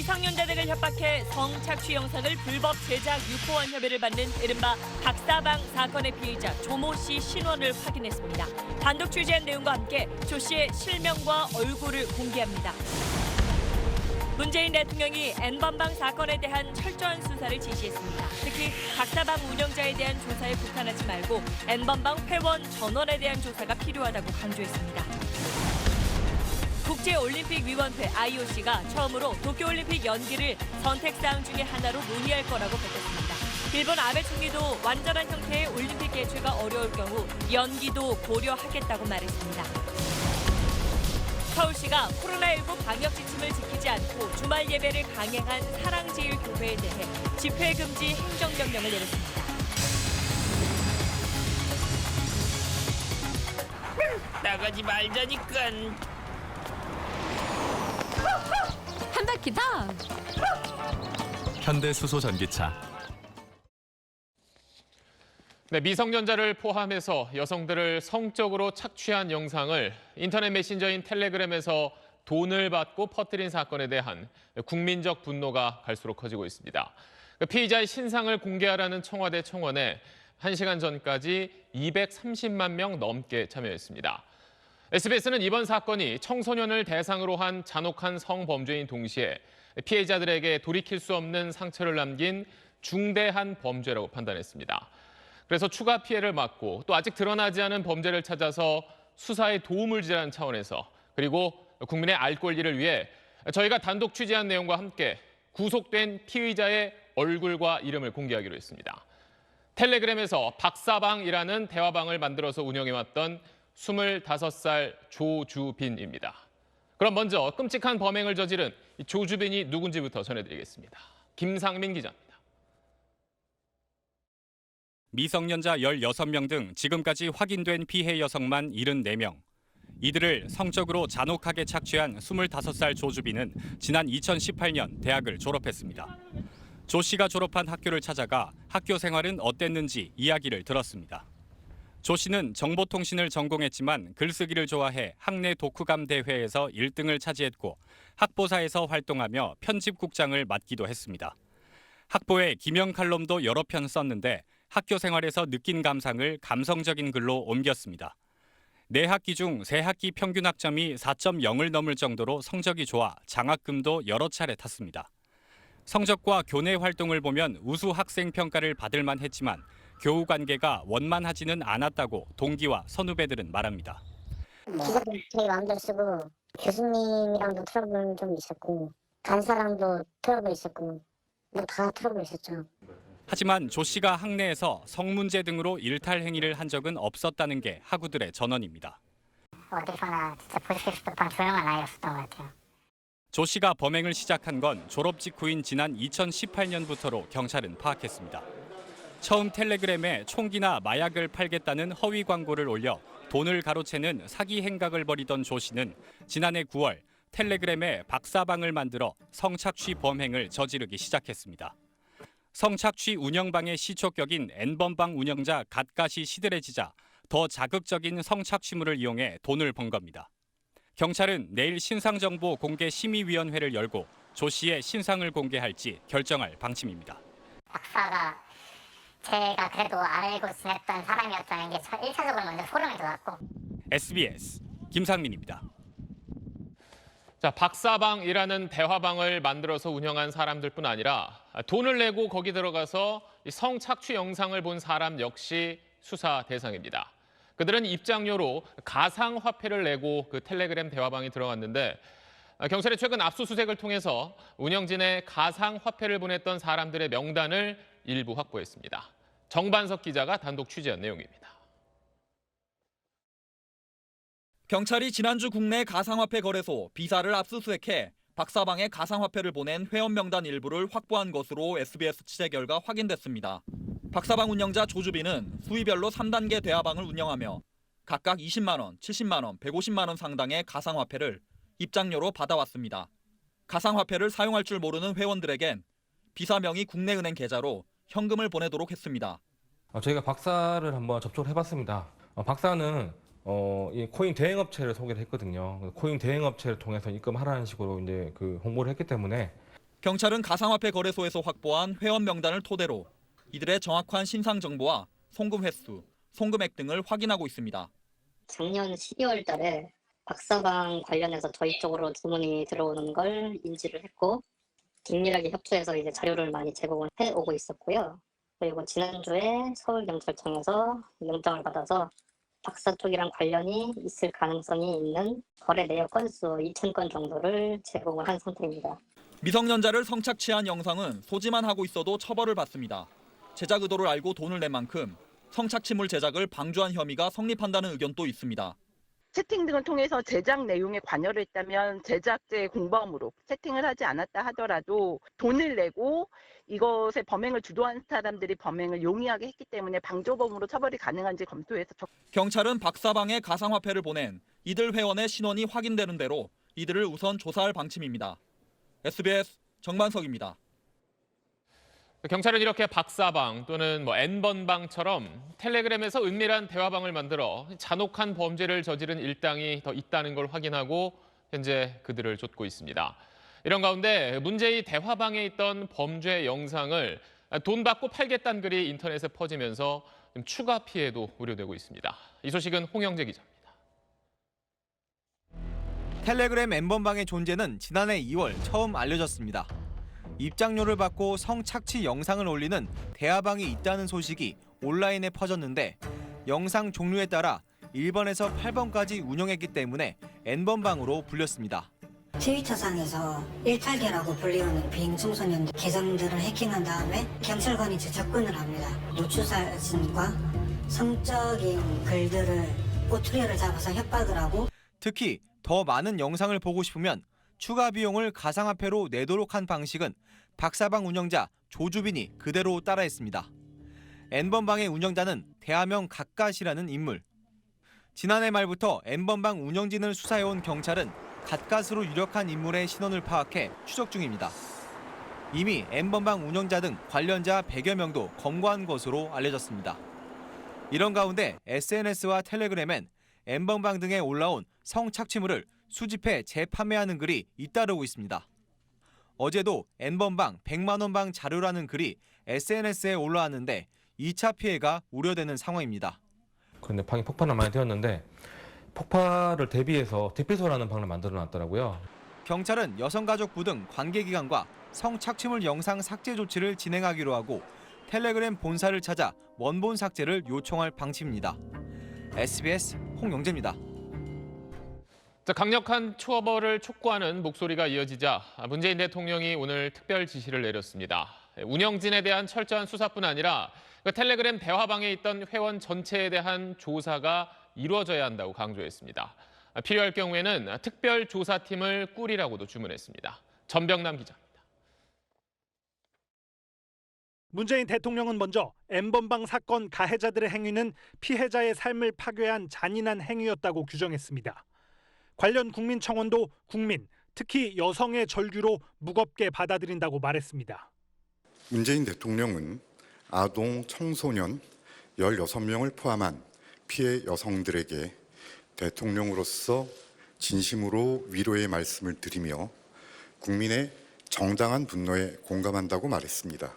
미성년자 등을 협박해 성착취 영상을 불법 제작 유포한 혐의를 받는 이른바 박사방 사건의 피의자 조모 씨 신원을 확인했습니다. 단독 취재한 내용과 함께 조 씨의 실명과 얼굴을 공개합니다. 문재인 대통령이 N번방 사건에 대한 철저한 수사를 지시했습니다. 특히 박사방 운영자에 대한 조사에 국한하지 말고 N번방 회원 전원에 대한 조사가 필요하다고 강조했습니다. 국제올림픽위원회 IOC가 처음으로 도쿄올림픽 연기를 선택사항 중에 하나로 논의할 거라고 밝혔습니다. 일본 아베 총리도 완전한 형태의 올림픽 개최가 어려울 경우 연기도 고려하겠다고 말했습니다. 서울시가 코로나19 방역 지침을 지키지 않고 주말 예배를 강행한 사랑제일교회에 대해 집회 금지 행정명령을 내렸습니다. 나가지 말자니까. 한 바퀴 더. 현대수소전기차. 네, 미성년자를 포함해서 여성들을 성적으로 착취한 영상을 인터넷 메신저인 텔레그램에서 돈을 받고 퍼뜨린 사건에 대한 국민적 분노가 갈수록 커지고 있습니다. 피의자의 신상을 공개하라는 청와대 청원에 1시간 전까지 230만 명 넘게 참여했습니다. SBS는 이번 사건이 청소년을 대상으로 한 잔혹한 성범죄인 동시에 피해자들에게 돌이킬 수 없는 상처를 남긴 중대한 범죄라고 판단했습니다. 그래서 추가 피해를 막고 또 아직 드러나지 않은 범죄를 찾아서 수사에 도움을 주자는 차원에서 그리고 국민의 알 권리를 위해 저희가 단독 취재한 내용과 함께 구속된 피의자의 얼굴과 이름을 공개하기로 했습니다. 텔레그램에서 박사방이라는 대화방을 만들어서 운영해왔던 25살 조주빈입니다. 그럼 먼저 끔찍한 범행을 저지른 조주빈이 누군지부터 전해드리겠습니다. 김상민 기자입니다. 미성년자 16명 등 지금까지 확인된 피해 여성만 74명. 이들을 성적으로 잔혹하게 착취한 25살 조주빈은 지난 2018년 대학을 졸업했습니다. 조 씨가 졸업한 학교를 찾아가 학교 생활은 어땠는지 이야기를 들었습니다. 조 씨는 정보통신을 전공했지만 글쓰기를 좋아해 학내 독후감 대회에서 1등을 차지했고 학보사에서 활동하며 편집국장을 맡기도 했습니다. 학보에 기명 칼럼도 여러 편 썼는데 학교 생활에서 느낀 감상을 감성적인 글로 옮겼습니다. 4학기 중 3학기 평균 학점이 4.0을 넘을 정도로 성적이 좋아 장학금도 여러 차례 탔습니다. 성적과 교내 활동을 보면 우수 학생 평가를 받을 만했지만 교우 관계가 원만하지는 않았다고 동기와 선후배들은 말합니다. 기자도 되게 마음대로 쓰고 교수님이랑도 트러블 좀 있었고 간사랑도 트러블 있었고 뭐 다 트러블 있었죠. 하지만 조 씨가 학내에서 성문제 등으로 일탈 행위를 한 적은 없었다는 게 학우들의 전언입니다. 어디서나 진짜 보시기 싶던 조용한 아이였었던 것 같아요. 조 씨가 범행을 시작한 건 졸업 직후인 지난 2018년부터로 경찰은 파악했습니다. 처음 텔레그램에 총기나 마약을 팔겠다는 허위 광고를 올려 돈을 가로채는 사기 행각을 벌이던 조 씨는 지난해 9월 텔레그램에 박사방을 만들어 성착취 범행을 저지르기 시작했습니다. 성착취 운영방의 시초격인 N번방 운영자 갓갓이 시들해지자 더 자극적인 성착취물을 이용해 돈을 번 겁니다. 경찰은 내일 신상정보 공개 심의위원회를 열고 조 씨의 신상을 공개할지 결정할 방침입니다. 박사가 제가 그래도 알고 지냈던 사람이었다는 게 1차적으로 먼저 소름이 돋았고. SBS 김상민입니다. 자, 박사방이라는 대화방을 만들어서 운영한 사람들뿐 아니라 돈을 내고 거기 들어가서 성착취 영상을 본 사람 역시 수사 대상입니다. 그들은 입장료로 가상화폐를 내고 그 텔레그램 대화방에 들어갔는데 경찰이 최근 압수수색을 통해서 운영진에 가상화폐를 보냈던 사람들의 명단을 일부 확보했습니다. 정반석 기자가 단독 취재한 내용입니다. 경찰이 지난주 국내 가상화폐 거래소 비사를 압수수색해 박사방에 가상화폐를 보낸 회원 명단 일부를 확보한 것으로 SBS 취재 결과 확인됐습니다. 박사방 운영자 조주빈은 수위별로 3단계 대화방을 운영하며 각각 20만 원, 70만 원, 150만 원 상당의 가상화폐를 입장료로 받아왔습니다. 가상화폐를 사용할 줄 모르는 회원들에겐 비사명의 국내은행 계좌로 현금을 보내도록 했습니다. 저희가 박사를 한번 접촉을 해봤습니다. 박사는 이 코인 대행업체를 소개를 했거든요. 코인 대행업체를 통해서 입금하라는 식으로 이제 그 홍보를 했기 때문에 경찰은 가상화폐 거래소에서 확보한 회원 명단을 토대로 이들의 정확한 신상 정보와 송금 횟수, 송금액 등을 확인하고 있습니다. 작년 12월 달에 박사방 관련해서 저희 쪽으로 주문이 들어오는 걸 인지를 했고 긴밀하게 협조해서 이제 자료를 많이 제공을 해오고 있었고요. 그리고 지난주에 서울경찰청에서 영장을 받아서 박사 쪽이랑 관련이 있을 가능성이 있는 거래 내역 건수 2,000건 정도를 제공을 한 상태입니다. 미성년자를 성착취한 영상은 소지만 하고 있어도 처벌을 받습니다. 제작 의도를 알고 돈을 낸 만큼 성착취물 제작을 방조한 혐의가 성립한다는 의견도 있습니다. 채팅 등을 통해서 제작 내용에 관여를 했다면 제작자의 공범으로 채팅을 하지 않았다 하더라도 돈을 내고 이것의 범행을 주도한 사람들이 범행을 용이하게 했기 때문에 방조범으로 처벌이 가능한지 검토해서 경찰은 박사방에 가상화폐를 보낸 이들 회원의 신원이 확인되는 대로 이들을 우선 조사할 방침입니다. SBS 정만석입니다. 경찰은 이렇게 박사방 또는 N번방처럼 텔레그램에서 은밀한 대화방을 만들어 잔혹한 범죄를 저지른 일당이 더 있다는 걸 확인하고 현재 그들을 쫓고 있습니다. 이런 가운데 문제의 대화방에 있던 범죄 영상을 돈 받고 팔겠다는 글이 인터넷에 퍼지면서 추가 피해도 우려되고 있습니다. 이 소식은 홍영재 기자입니다. 텔레그램 N번방의 존재는 지난해 2월 처음 알려졌습니다. 입장료를 받고 성착취 영상을 올리는 대화방이 있다는 소식이 온라인에 퍼졌는데 영상 종류에 따라 1번에서 8번까지 운영했기 때문에 N번방으로 불렸습니다. 트위터상에서 18개라고 불리우는 비행 청소년 계정들을 해킹한 다음에 경찰관이 이제 접근을 합니다. 노출 사진과 성적인 글들을 꼬투리를 잡아서 협박을 하고 특히 더 많은 영상을 보고 싶으면 추가 비용을 가상화폐로 내도록 한 방식은 박사방 운영자 조주빈이 그대로 따라했습니다. N번방의 운영자는 대화명 갓갓이라는 인물. 지난해 말부터 N번방 운영진을 수사해온 경찰은 갓갓으로 유력한 인물의 신원을 파악해 추적 중입니다. 이미 N번방 운영자 등 관련자 100여 명도 검거한 것으로 알려졌습니다. 이런 가운데 SNS와 텔레그램엔 N번방 등에 올라온 성착취물을 수집해 재판매하는 글이 잇따르고 있습니다. 어제도 N번방 100만 원방 자료라는 글이 SNS에 올라왔는데 2차 피해가 우려되는 상황입니다. 그런데 방이 폭발을 많이 되었는데 폭발을 대비해서 대피소라는 방을 만들어놨더라고요. 경찰은 여성가족부 등 관계기관과 성착취물 영상 삭제 조치를 진행하기로 하고 텔레그램 본사를 찾아 원본 삭제를 요청할 방침입니다. SBS 홍영재입니다. 강력한 처벌을 촉구하는 목소리가 이어지자 문재인 대통령이 오늘 특별 지시를 내렸습니다. 운영진에 대한 철저한 수사뿐 아니라 텔레그램 대화방에 있던 회원 전체에 대한 조사가 이루어져야 한다고 강조했습니다. 필요할 경우에는 특별조사팀을 꾸리라고도 주문했습니다. 전병남 기자입니다. 문재인 대통령은 먼저 N번방 사건 가해자들의 행위는 피해자의 삶을 파괴한 잔인한 행위였다고 규정했습니다. 관련 국민청원도 국민, 특히 여성의 절규로 무겁게 받아들인다고 말했습니다. 문재인 대통령은 아동, 청소년 16명을 포함한 피해 여성들에게 대통령으로서 진심으로 위로의 말씀을 드리며 국민의 정당한 분노에 공감한다고 말했습니다.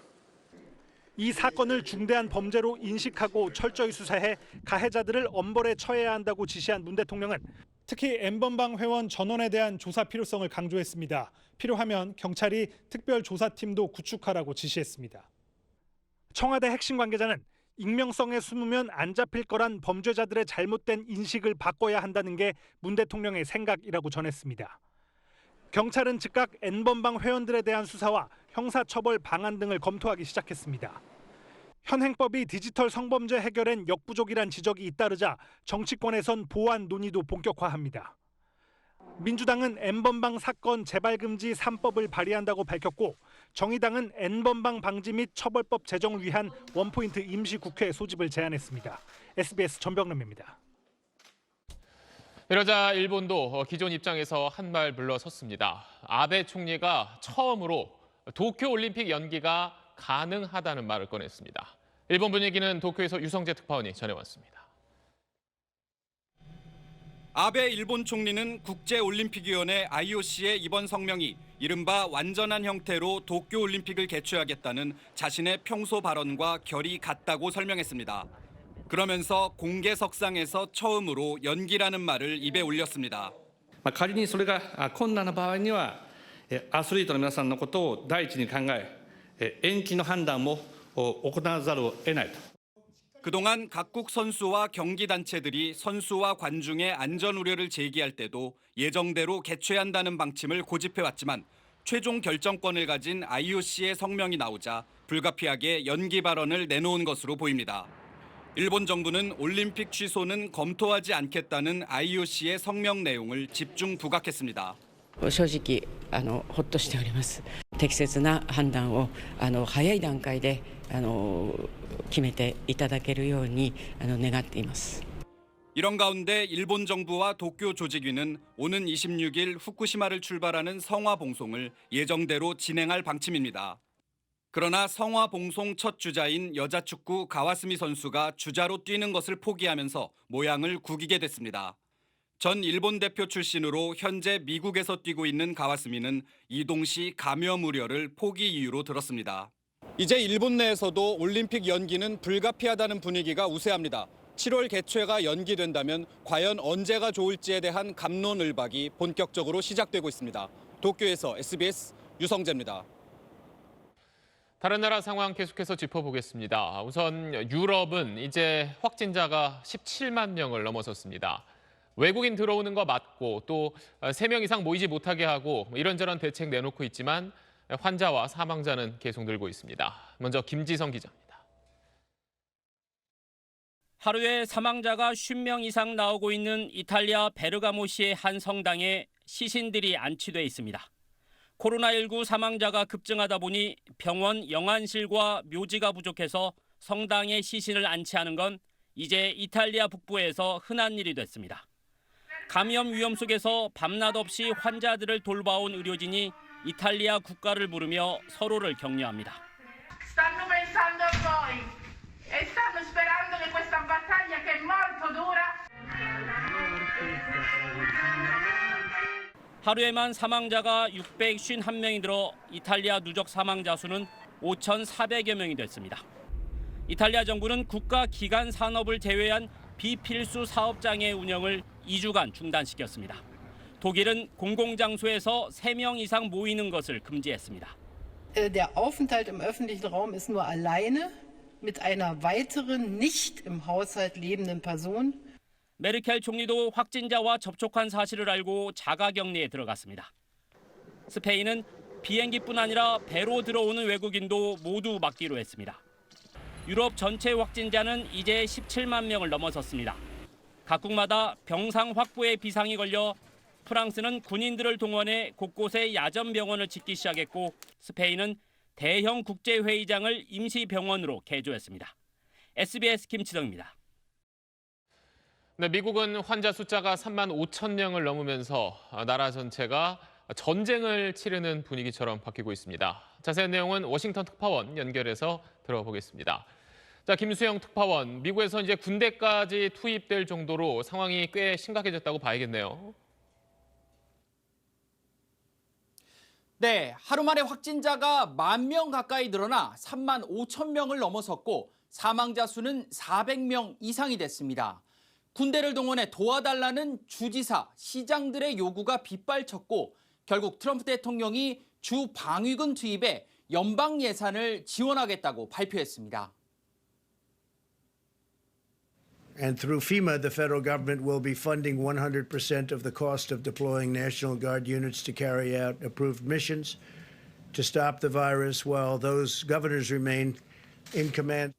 이 사건을 중대한 범죄로 인식하고 철저히 수사해 가해자들을 엄벌에 처해야 한다고 지시한 문 대통령은 특히 N번방 회원 전원에 대한 조사 필요성을 강조했습니다. 필요하면 경찰이 특별조사팀도 구축하라고 지시했습니다. 청와대 핵심 관계자는 익명성에 숨으면 안 잡힐 거란 범죄자들의 잘못된 인식을 바꿔야 한다는 게 문 대통령의 생각이라고 전했습니다. 경찰은 즉각 N번방 회원들에 대한 수사와 형사처벌 방안 등을 검토하기 시작했습니다. 현행법이 디지털 성범죄 해결엔 역부족이란 지적이 잇따르자 정치권에선 보완 논의도 본격화합니다. 민주당은 N번방 사건 재발금지 3법을 발의한다고 밝혔고 정의당은 N번방 방지 및 처벌법 제정을 위한 원포인트 임시국회 소집을 제안했습니다. SBS 전병남입니다. 이러자 일본도 기존 입장에서 한발 물러섰습니다. 아베 총리가 처음으로 도쿄올림픽 연기가 가능하다는 말을 꺼냈습니다. 일본 분위기는 도쿄에서 유성재 특파원이 전해왔습니다. 아베 일본 총리는 국제올림픽위원회 IOC의 이번 성명이 이른바 완전한 형태로 도쿄올림픽을 개최하겠다는 자신의 평소 발언과 결이 같다고 설명했습니다. 그러면서 공개석상에서 처음으로 연기라는 말을 입에 올렸습니다. 仮にそれが困難な場合にはアスリートの皆さんのことを第一に考え延期の判断も行わざるを得ないと。 그동안 각국 선수와 경기단체들이 선수와 관중의 안전 우려를 제기할 때도 예정대로 개최한다는 방침을 고집해왔지만 최종 결정권을 가진 IOC의 성명이 나오자 불가피하게 연기 발언을 내놓은 것으로 보입니다. 일본 정부는 올림픽 취소는 검토하지 않겠다는 IOC의 성명 내용을 집중 부각했습니다. 正直ほっとしております。適切な判断を早い段階で決めていただけるように願っています。 이런 가운데 일본 정부와 도쿄 조직위는 오는 26일 후쿠시마를 출발하는 성화 봉송을 예정대로 진행할 방침입니다. 그러나 성화 봉송 첫 주자인 여자 축구 가와스미 선수가 주자로 뛰는 것을 포기하면서 모양을 구기게 됐습니다. 전 일본 대표 출신으로 현재 미국에서 뛰고 있는 가와스미는 이동 시 감염 우려를 포기 이유로 들었습니다. 이제 일본 내에서도 올림픽 연기는 불가피하다는 분위기가 우세합니다. 7월 개최가 연기된다면 과연 언제가 좋을지에 대한 갑론을박이 본격적으로 시작되고 있습니다. 도쿄에서 SBS 유성재입니다. 다른 나라 상황 계속해서 짚어보겠습니다. 우선 유럽은 이제 확진자가 17만 명을 넘어섰습니다. 외국인 들어오는 거 맞고 또 3명 이상 모이지 못하게 하고 이런저런 대책 내놓고 있지만 환자와 사망자는 계속 늘고 있습니다. 먼저 김지성 기자입니다. 하루에 사망자가 50명 이상 나오고 있는 이탈리아 베르가모시의 한 성당에 시신들이 안치돼 있습니다. 코로나19 사망자가 급증하다 보니 병원 영안실과 묘지가 부족해서 성당에 시신을 안치하는 건 이제 이탈리아 북부에서 흔한 일이 됐습니다. 감염 위험 속에서 밤낮 없이 환자들을 돌봐온 의료진이 이탈리아 국가를 부르며 서로를 격려합니다. Stanno pensando a voi e stanno sperando che questa battaglia che è molto dura. 하루에만 사망자가 651명이 늘어 이탈리아 누적 사망자 수는 5,400여 명이 됐습니다. 이탈리아 정부는 국가 기간 산업을 제외한 비필수 사업장의 운영을 2주간 중단시켰습니다. 독일은 공공장소에서 3명 이상 모이는 것을 금지했습니다. Der Aufenthalt im öffentlichen Raum ist nur alleine mit einer weiteren nicht im Haushalt lebenden Person. 메르켈 총리도 확진자와 접촉한 사실을 알고 자가격리에 들어갔습니다. 스페인은 비행기뿐 아니라 배로 들어오는 외국인도 모두 막기로 했습니다. 유럽 전체 확진자는 이제 17만 명을 넘어섰습니다. 각국마다 병상 확보에 비상이 걸려 프랑스는 군인들을 동원해 곳곳에 야전병원을 짓기 시작했고 스페인은 대형 국제회의장을 임시병원으로 개조했습니다. SBS 김치덕입니다. 네, 미국은 환자 숫자가 3만 5천 명을 넘으면서 나라 전체가 전쟁을 치르는 분위기처럼 바뀌고 있습니다. 자세한 내용은 워싱턴 특파원 연결해서 들어보겠습니다. 자, 김수영 특파원, 미국에서 이제 군대까지 투입될 정도로 상황이 꽤 심각해졌다고 봐야겠네요. 네, 하루 만에 확진자가 10,000명 가까이 늘어나 3만 5천 명을 넘어섰고 사망자 수는 400명 이상이 됐습니다. 군대를 동원해 도와달라는 주지사, 시장들의 요구가 빗발쳤고 결국 트럼프 대통령이 주 방위군 투입에 연방 예산을 지원하겠다고 발표했습니다. And through FEMA, the federal government will be funding 100% of the cost of deploying National Guard units to carry out approved missions to stop the virus while those governors remain in command.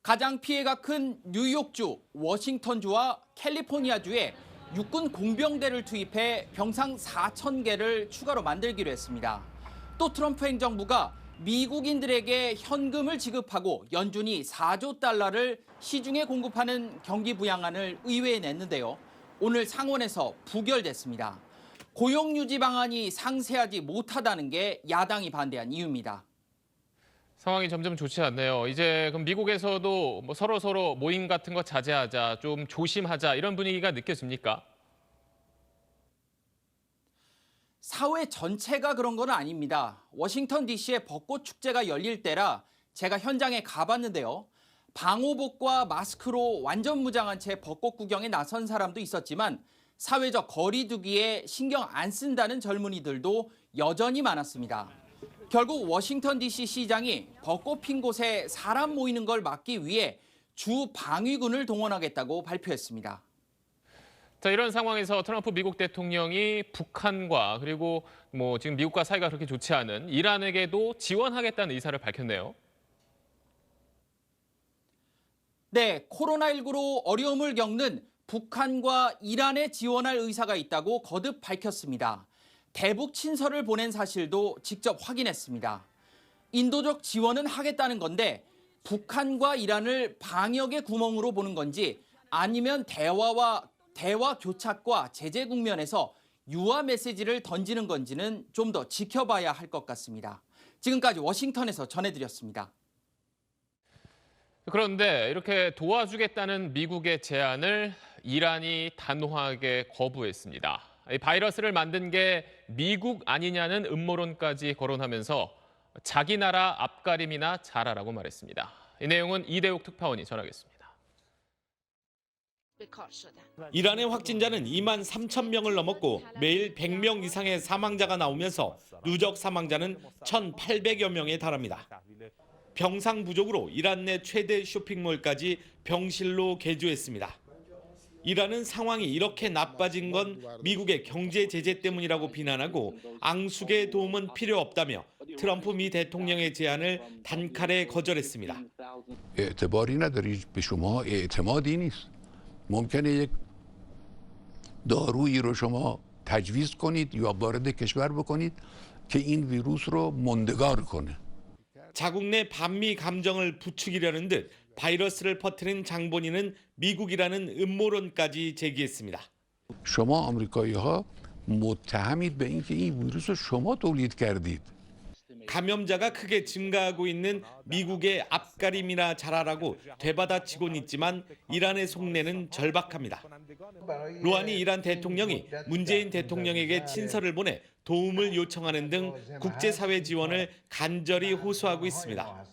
가장 피해가 큰 뉴욕주, 워싱턴주와 캘리포니아주에 육군 공병대를 투입해 병상 4,000개를 추가로 만들기로 했습니다. 또 트럼프 행정부가 미국인들에게 현금을 지급하고 연준이 4조 달러를 시중에 공급하는 경기 부양안을 의회에 냈는데요. 오늘 상원에서 부결됐습니다. 고용 유지 방안이 상세하지 못하다는 게 야당이 반대한 이유입니다. 상황이 점점 좋지 않네요. 이제 그럼 미국에서도 뭐 서로 모임 같은 거 자제하자, 좀 조심하자 이런 분위기가 느껴집니까? 사회 전체가 그런 건 아닙니다. 워싱턴 DC의 벚꽃 축제가 열릴 때라 제가 현장에 가봤는데요. 방호복과 마스크로 완전 무장한 채 벚꽃 구경에 나선 사람도 있었지만 사회적 거리 두기에 신경 안 쓴다는 젊은이들도 여전히 많았습니다. 결국 워싱턴 DC 시장이 벚꽃 핀 곳에 사람 모이는 걸 막기 위해 주 방위군을 동원하겠다고 발표했습니다. 자, 이런 상황에서 트럼프 미국 대통령이 북한과 그리고 뭐 지금 미국과 사이가 그렇게 좋지 않은 이란에게도 지원하겠다는 의사를 밝혔네요. 네, 코로나19로 어려움을 겪는 북한과 이란에 지원할 의사가 있다고 거듭 밝혔습니다. 대북 친서를 보낸 사실도 직접 확인했습니다. 인도적 지원은 하겠다는 건데 북한과 이란을 방역의 구멍으로 보는 건지 아니면 대화 교착과 제재 국면에서 유화 메시지를 던지는 건지는 좀 더 지켜봐야 할 것 같습니다. 지금까지 워싱턴에서 전해드렸습니다. 그런데 이렇게 도와주겠다는 미국의 제안을 이란이 단호하게 거부했습니다. 이 바이러스를 만든 게 미국 아니냐는 음모론까지 거론하면서 자기 나라 앞가림이나 잘하라고 말했습니다. 이 내용은 이대욱 특파원이 전하겠습니다. 이란의 확진자는 2만 3천 명을 넘었고 매일 100명 이상의 사망자가 나오면서 누적 사망자는 1,800여 명에 달합니다. 병상 부족으로 이란 내 최대 쇼핑몰까지 병실로 개조했습니다. 이란은 상황이 이렇게 나빠진 건 미국의 경제 제재 때문이라고 비난하고 앙숙의 도움은 필요 없다며 트럼프 미 대통령의 제안을 단칼에 거절했습니다. اعتباری نداری به شما اعتمادی نیست. ممکنه یک دارویی رو شما تجویز کنید یا وارد کشور بکنید که این ویروس رو ماندگار کنه. 자국 내 반미 감정을 부추기려는 듯 바이러스를 퍼뜨린 장본인은 미국이라는 음모론까지 제기했습니다. شما آمریکایی‌ها متهمید به اینکه این ویروس رو شما تولید کردید. 감염자가 크게 증가하고 있는 미국의 앞가림이나 잘하라고 되받아치곤 있지만 이란의 속내는 절박합니다. 루하니 이란 대통령이 문재인 대통령에게 친서를 보내 도움을 요청하는 등 국제사회 지원을 간절히 호소하고 있습니다.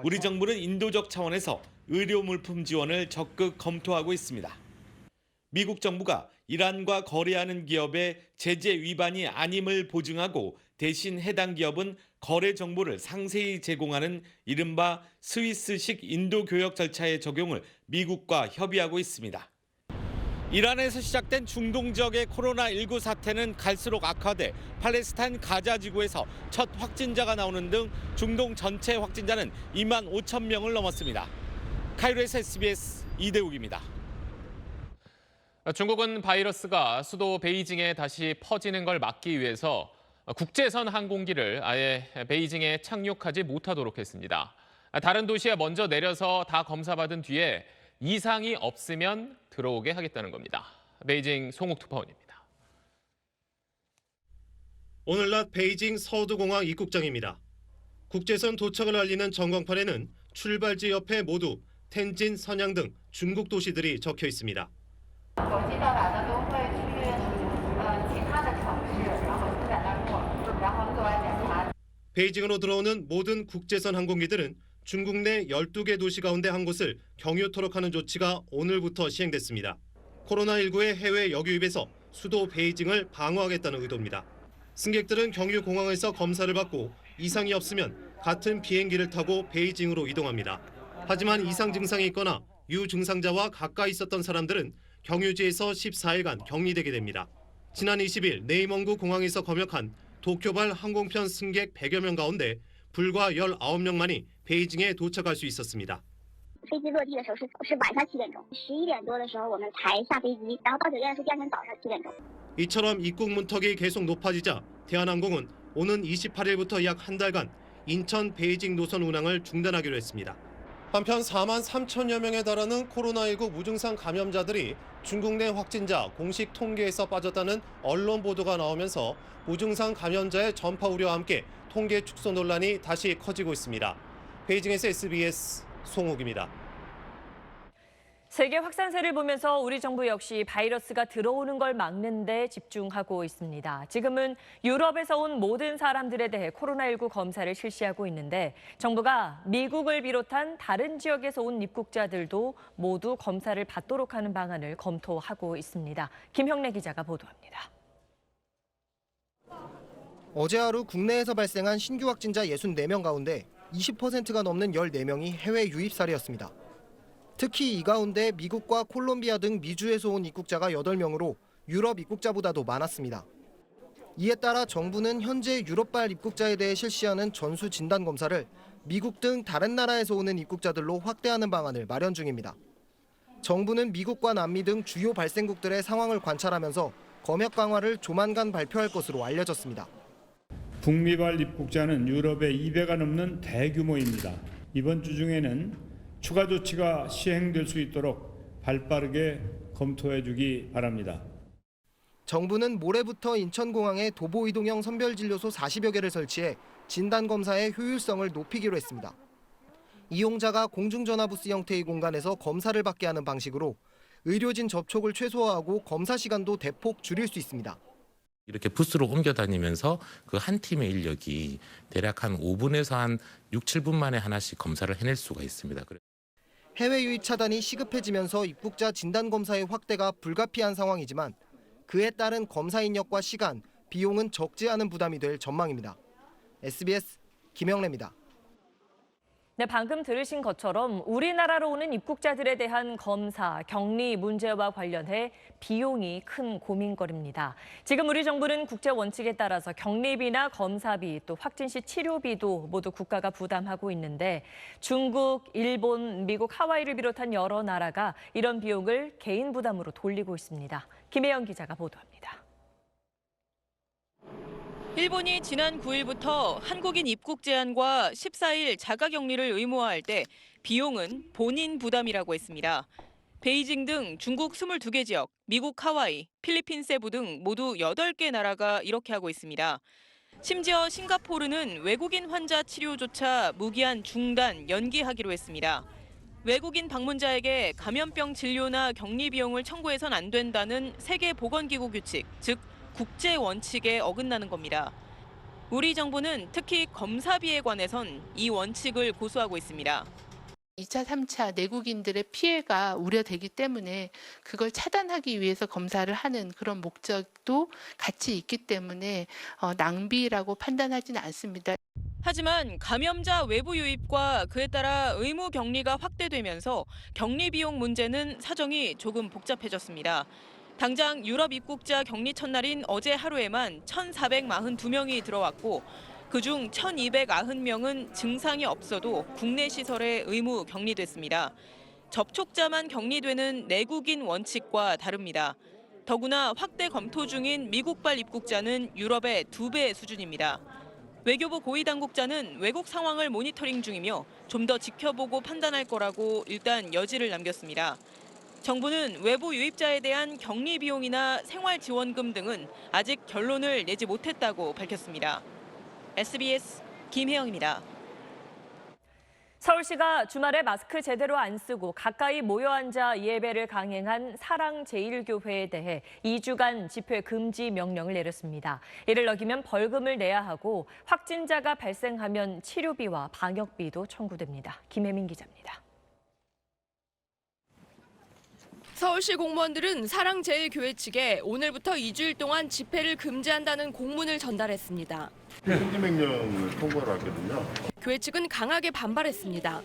우리 정부는 인도적 차원에서 의료 물품 지원을 적극 검토하고 있습니다. 미국 정부가 이란과 거래하는 기업의 제재 위반이 아님을 보증하고 대신 해당 기업은 거래 정보를 상세히 제공하는 이른바 스위스식 인도 교역 절차의 적용을 미국과 협의하고 있습니다. 이란에서 시작된 중동 지역의 코로나19 사태는 갈수록 악화돼 팔레스타인 가자 지구에서 첫 확진자가 나오는 등 중동 전체 확진자는 2만 5천 명을 넘었습니다. 카이로에서 SBS 이대욱입니다. 중국은 바이러스가 수도 베이징에 다시 퍼지는 걸 막기 위해서 국제선 항공기를 아예 베이징에 착륙하지 못하도록 했습니다. 다른 도시에 먼저 내려서 다 검사받은 뒤에 이상이 없으면 들어오게 하겠다는 겁니다. 베이징 송욱 특파원입니다. 오늘 낮 베이징 서두공항 입국장입니다. 국제선 도착을 알리는 전광판에는 출발지 옆에 모두 텐진, 선양 등 중국 도시들이 적혀 있습니다. 베이징으로 들어오는 모든 국제선 항공기들은 중국 내 12개 도시 가운데 한 곳을 경유토록 하는 조치가 오늘부터 시행됐습니다. 코로나19의 해외 역유입에서 수도 베이징을 방어하겠다는 의도입니다. 승객들은 경유공항에서 검사를 받고 이상이 없으면 같은 비행기를 타고 베이징으로 이동합니다. 하지만 이상 증상이 있거나 유증상자와 가까이 있었던 사람들은 경유지에서 14일간 격리되게 됩니다. 지난 20일 네이멍구 공항에서 검역한 도쿄발 항공편 승객 100여 명 가운데 불과 19명만이 베이징에 도착할 수 있었습니다. 飞机落地的时候是晚上7点钟，11点多的时候我们才下飞机，然后到酒店是第二天早上7点钟。 이처럼 입국 문턱이 계속 높아지자 대한항공은 오는 28일부터 약 한 달간 인천 베이징 노선 운항을 중단하기로 했습니다. 한편 4만 3천여 명에 달하는 코로나19 무증상 감염자들이 중국 내 확진자 공식 통계에서 빠졌다는 언론 보도가 나오면서 무증상 감염자의 전파 우려와 함께 통계 축소 논란이 다시 커지고 있습니다. 베이징에서 SBS 송욱입니다. 세계 확산세를 보면서 우리 정부 역시 바이러스가 들어오는 걸 막는 데 집중하고 있습니다. 지금은 유럽에서 온 모든 사람들에 대해 코로나19 검사를 실시하고 있는데 정부가 미국을 비롯한 다른 지역에서 온 입국자들도 모두 검사를 받도록 하는 방안을 검토하고 있습니다. 김형래 기자가 보도합니다. 어제 하루 국내에서 발생한 신규 확진자 64명 가운데 20%가 넘는 14명이 해외 유입 사례였습니다. 특히 이 가운데 미국과 콜롬비아 등 미주에서 온 입국자가 8명으로 유럽 입국자보다도 많았습니다. 이에 따라 정부는 현재 유럽발 입국자에 대해 실시하는 전수 진단 검사를 미국 등 다른 나라에서 오는 입국자들로 확대하는 방안을 마련 중입니다. 정부는 미국과 남미 등 주요 발생국들의 상황을 관찰하면서 검역 강화를 조만간 발표할 것으로 알려졌습니다. 북미발 입국자는 유럽에 2배가 넘는 대규모입니다. 이번 주 중에는 추가 조치가 시행될 수 있도록 발빠르게 검토해 주기 바랍니다. 정부는 모레부터 인천공항에 도보 이동형 선별진료소 40여 개를 설치해 진단검사의 효율성을 높이기로 했습니다. 이용자가 공중전화부스 형태의 공간에서 검사를 받게 하는 방식으로 의료진 접촉을 최소화하고 검사 시간도 대폭 줄일 수 있습니다. 이렇게 부스로 옮겨 다니면서 그 한 팀의 인력이 대략 한 5분에서 한 6, 7분 만에 하나씩 검사를 해낼 수가 있습니다. 해외 유입 차단이 시급해지면서 입국자 진단검사의 확대가 불가피한 상황이지만 그에 따른 검사 인력과 시간, 비용은 적지 않은 부담이 될 전망입니다. SBS 김영래입니다. 네, 방금 들으신 것처럼 우리나라로 오는 입국자들에 대한 검사, 격리 문제와 관련해 비용이 큰 고민거리입니다. 지금 우리 정부는 국제 원칙에 따라서 격리비나 검사비, 또 확진 시 치료비도 모두 국가가 부담하고 있는데 중국, 일본, 미국, 하와이를 비롯한 여러 나라가 이런 비용을 개인 부담으로 돌리고 있습니다. 김혜영 기자가 보도합니다. 일본이 지난 9일부터 한국인 입국 제한과 14일 자가격리를 의무화할 때 비용은 본인 부담이라고 했습니다. 베이징 등 중국 22개 지역, 미국 하와이, 필리핀 세부 등 모두 8개 나라가 이렇게 하고 있습니다. 심지어 싱가포르는 외국인 환자 치료조차 무기한 중단, 연기하기로 했습니다. 외국인 방문자에게 감염병 진료나 격리 비용을 청구해선 안 된다는 세계보건기구 규칙, 즉 국제 원칙에 어긋나는 겁니다. 우리 정부는 특히 검사비에 관해선 이 원칙을 고수하고 있습니다. 2차, 3차 내국인들의 피해가 우려되기 때문에 그걸 차단하기 위해서 검사를 하는 그런 목적도 같이 있기 때문에 낭비라고 판단하지는 않습니다. 하지만 감염자 외부 유입과 그에 따라 의무 격리가 확대되면서 격리 비용 문제는 사정이 조금 복잡해졌습니다. 당장 유럽 입국자 격리 첫날인 어제 하루에만 1,442명이 들어왔고 그중 1,290명은 증상이 없어도 국내 시설에 의무 격리됐습니다. 접촉자만 격리되는 내국인 원칙과 다릅니다. 더구나 확대 검토 중인 미국발 입국자는 유럽의 2배 수준입니다. 외교부 고위당국자는 외국 상황을 모니터링 중이며 좀 더 지켜보고 판단할 거라고 일단 여지를 남겼습니다. 정부는 외부 유입자에 대한 격리 비용이나 생활지원금 등은 아직 결론을 내지 못했다고 밝혔습니다. SBS 김혜영입니다. 서울시가 주말에 마스크 제대로 안 쓰고 가까이 모여 앉아 예배를 강행한 사랑제일교회에 대해 2주간 집회 금지 명령을 내렸습니다. 이를 어기면 벌금을 내야 하고 확진자가 발생하면 치료비와 방역비도 청구됩니다. 김혜민 기자입니다. 서울시 공무원들은 사랑제일교회 측에 오늘부터 2주일 동안 집회를 금지한다는 공문을 전달했습니다. 금지 명령을 통보를 하거든요. 교회 측은 강하게 반발했습니다.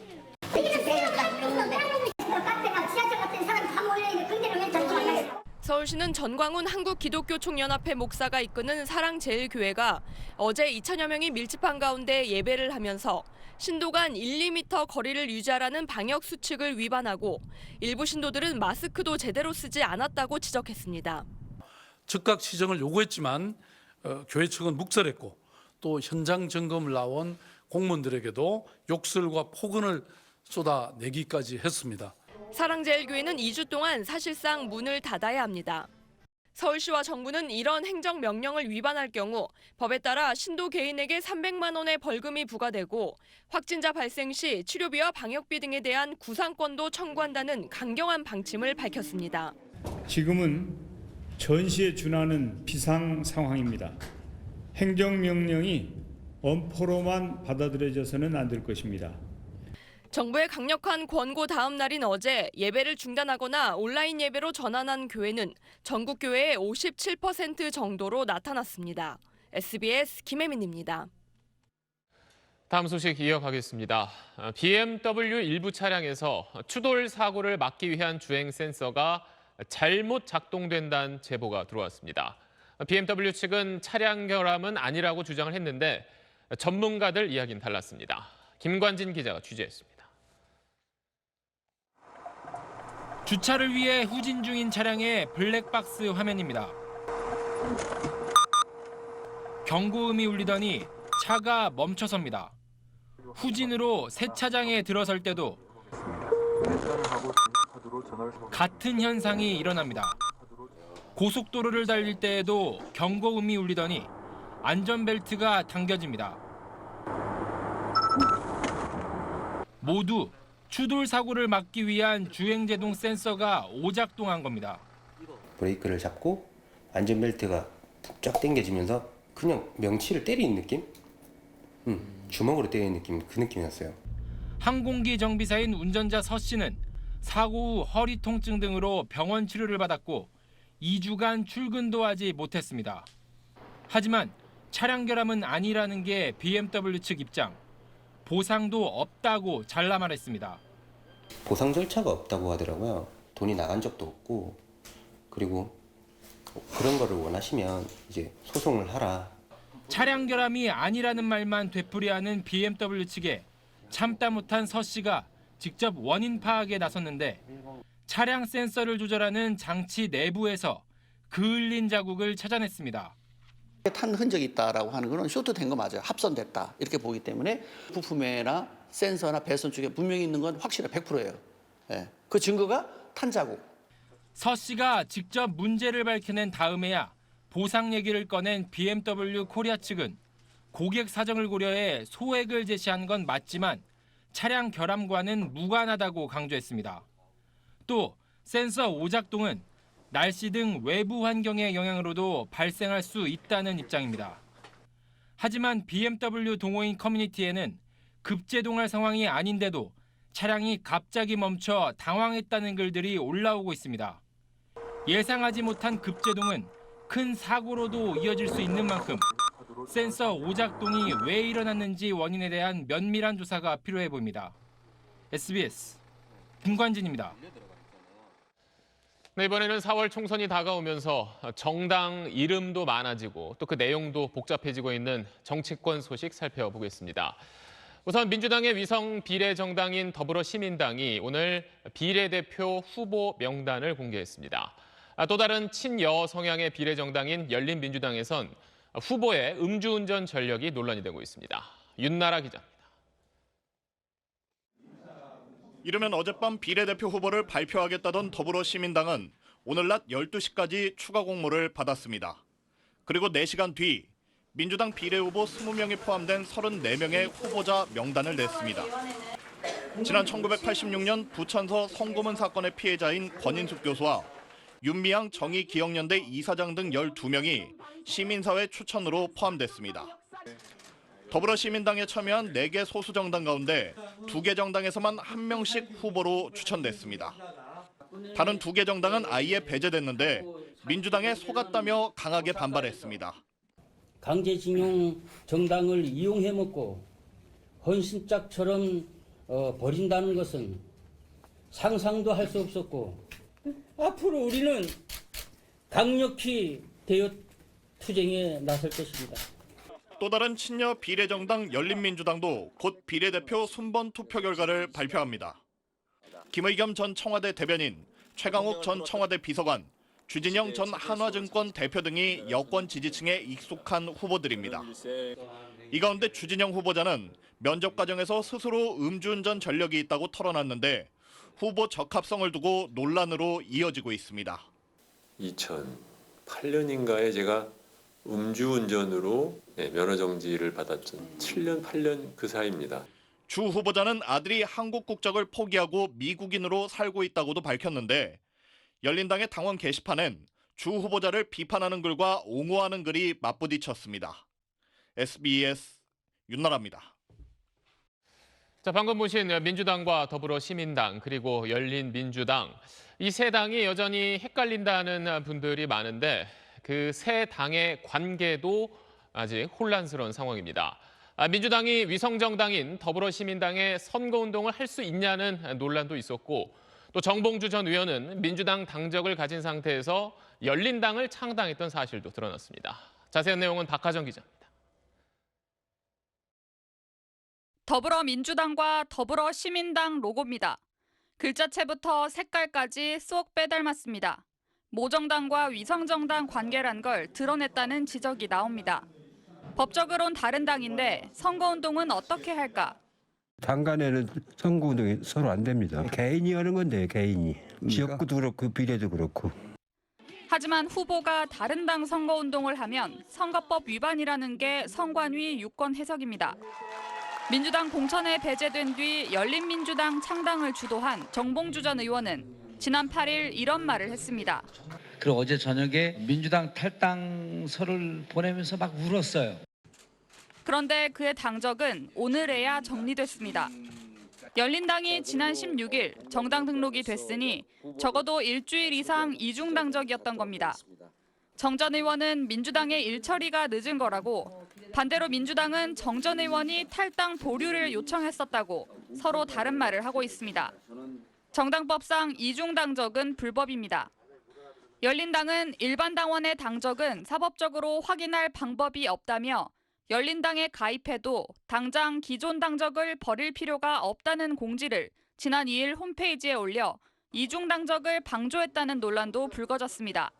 서울시는 전광훈 한국기독교총연합회 목사가 이끄는 사랑제일교회가 어제 2천여 명이 밀집한 가운데 예배를 하면서 신도 간 1, 2m 거리를 유지하라는 방역 수칙을 위반하고 일부 신도들은 마스크도 제대로 쓰지 않았다고 지적했습니다. 즉각 시정을 요구했지만 교회 측은 묵살했고 또 현장 점검을 나온 공무원들에게도 욕설과 폭언을 쏟아내기까지 했습니다. 사랑제일교회는 2주 동안 사실상 문을 닫아야 합니다. 서울시와 정부는 이런 행정명령을 위반할 경우 법에 따라 신도 개인에게 300만 원의 벌금이 부과되고 확진자 발생 시 치료비와 방역비 등에 대한 구상권도 청구한다는 강경한 방침을 밝혔습니다. 지금은 전시에 준하는 비상 상황입니다. 행정명령이 엄포로만 받아들여져서는 안 될 것입니다. 정부의 강력한 권고 다음 날인 어제 예배를 중단하거나 온라인 예배로 전환한 교회는 전국 교회의 57% 정도로 나타났습니다. SBS 김혜민입니다. 다음 소식 이어가겠습니다. BMW 일부 차량에서 추돌 사고를 막기 위한 주행 센서가 잘못 작동된다는 제보가 들어왔습니다. BMW 측은 차량 결함은 아니라고 주장을 했는데 전문가들 이야기는 달랐습니다. 김관진 기자가 취재했습니다. 주차를 위해 후진 중인 차량의 블랙박스 화면입니다. 경고음이 울리더니 차가 멈춰섭니다. 후진으로 새 차장에 들어설 때도 같은 현상이 일어납니다. 고속도로를 달릴 때에도 경고음이 울리더니 안전벨트가 당겨집니다. 모두 추돌 사고를 막기 위한 주행제동 센서가 오작동한 겁니다. 브레이크를 잡고 안전벨트가 쫙 당겨지면서 그냥 명치를 때리는 느낌? 주먹으로 때리는 느낌, 그 느낌이었어요. 항공기 정비사인 운전자 서 씨는 사고 후 허리 통증 등으로 병원 치료를 받았고 2주간 출근도 하지 못했습니다. 하지만 차량 결함은 아니라는 게 BMW 측 입장. 보상도 없다고 잘라 말했습니다. 보상 절차가 없다고 하더라고요. 돈이 나간 적도 없고, 그리고 그런 거를 원하시면 이제 소송을 하라. 차량 결함이 아니라는 말만 되풀이하는 BMW 측에 참다 못한 서 씨가 직접 원인 파악에 나섰는데 차량 센서를 조절하는 장치 내부에서 그을린 자국을 찾아냈습니다. 탄 흔적이 있다라고 하는 거는 쇼트된 거 맞아요. 합선됐다 이렇게 보기 때문에 부품에나 센서나 배선 쪽에 분명히 있는 건 확실해 100%예요. 예. 그 증거가 탄 자국. 서 씨가 직접 문제를 밝혀낸 다음에야 보상 얘기를 꺼낸 BMW 코리아 측은 고객 사정을 고려해 소액을 제시한 건 맞지만 차량 결함과는 무관하다고 강조했습니다. 또 센서 오작동은 날씨 등 외부 환경의 영향으로도 발생할 수 있다는 입장입니다. 하지만 BMW 동호인 커뮤니티에는 급제동할 상황이 아닌데도 차량이 갑자기 멈춰 당황했다는 글들이 올라오고 있습니다. 예상하지 못한 급제동은 큰 사고로도 이어질 수 있는 만큼 센서 오작동이 왜 일어났는지 원인에 대한 면밀한 조사가 필요해 보입니다. SBS 김관진입니다. 네, 이번에는 4월 총선이 다가오면서 정당 이름도 많아지고 또 그 내용도 복잡해지고 있는 정치권 소식 살펴보겠습니다. 우선 민주당의 위성 비례정당인 더불어시민당이 오늘 비례대표 후보 명단을 공개했습니다. 또 다른 친여 성향의 비례정당인 열린민주당에선 후보의 음주운전 전력이 논란이 되고 있습니다. 윤나라 기자입니다. 이르면 어젯밤 비례대표 후보를 발표하겠다던 더불어시민당은 오늘 낮 12시까지 추가 공모를 받았습니다. 그리고 4시간 뒤 민주당 비례후보 20명이 포함된 34명의 후보자 명단을 냈습니다. 지난 1986년 부천서 성고문 사건의 피해자인 권인숙 교수와 윤미향 정의기억연대 이사장 등 12명이 시민사회 추천으로 포함됐습니다. 더불어시민당에 참여한 4개 소수정당 가운데 2개 정당에서만 1명씩 후보로 추천됐습니다. 다른 2개 정당은 아예 배제됐는데 민주당에 속았다며 강하게 반발했습니다. 강제징용 정당을 이용해먹고 헌신짝처럼 버린다는 것은 상상도 할 수 없었고 앞으로 우리는 강력히 대여 투쟁에 나설 것입니다. 또 다른 친여 비례정당 열린민주당도 곧 비례대표 순번 투표 결과를 발표합니다. 김의겸 전 청와대 대변인, 최강욱 전 청와대 비서관, 주진영 전 한화증권 대표 등이 여권 지지층에 익숙한 후보들입니다. 이 가운데 주진영 후보자는 면접 과정에서 스스로 음주운전 전력이 있다고 털어놨는데 후보 적합성을 두고 논란으로 이어지고 있습니다. 8년인가에 제가 음주운전으로 면허정지를 받았죠. 7년, 8년 그 사이입니다. 주 후보자는 아들이 한국 국적을 포기하고 미국인으로 살고 있다고도 밝혔는데 열린당의 당원 게시판엔 주 후보자를 비판하는 글과 옹호하는 글이 맞부딪혔습니다. SBS 윤나라입니다. 자, 방금 보신 민주당과 더불어시민당 그리고 열린민주당 이 세 당이 여전히 헷갈린다는 분들이 많은데 그 세 당의 관계도 아직 혼란스러운 상황입니다. 민주당이 위성정당인 더불어시민당의 선거운동을 할 수 있냐는 논란도 있었고 또 정봉주 전 의원은 민주당 당적을 가진 상태에서 열린당을 창당했던 사실도 드러났습니다. 자세한 내용은 박하정 기자입니다. 더불어민주당과 더불어시민당 로고입니다. 글자체부터 색깔까지 쏙 빼닮았습니다. 모정당과 위성정당 관계란 걸 드러냈다는 지적이 나옵니다. 법적으로는 다른 당인데 선거운동은 어떻게 할까? 당 간에는 선거운동이 서로 안 됩니다. 개인이 하는 건데 개인이. 지역구도 그렇고 비례도 그렇고. 하지만 후보가 다른 당 선거운동을 하면 선거법 위반이라는 게 선관위 유권 해석입니다. 민주당 공천에 배제된 뒤 열린민주당 창당을 주도한 정봉주 전 의원은 지난 8일 이런 말을 했습니다. 그리고 어제 저녁에 민주당 탈당서를 보내면서 막 울었어요. 그런데 그의 당적은 오늘에야 정리됐습니다. 열린당이 지난 16일 정당 등록이 됐으니 적어도 일주일 이상 이중 당적이었던 겁니다. 정 전 의원은 민주당의 일처리가 늦은 거라고, 반대로 민주당은 정 전 의원이 탈당 보류를 요청했었다고 서로 다른 말을 하고 있습니다. 정당법상 이중 당적은 불법입니다. 열린당은 일반 당원의 당적은 사법적으로 확인할 방법이 없다며 열린당에 가입해도 당장 기존 당적을 버릴 필요가 없다는 공지를 지난 2일 홈페이지에 올려 이중 당적을 방조했다는 논란도 불거졌습니다.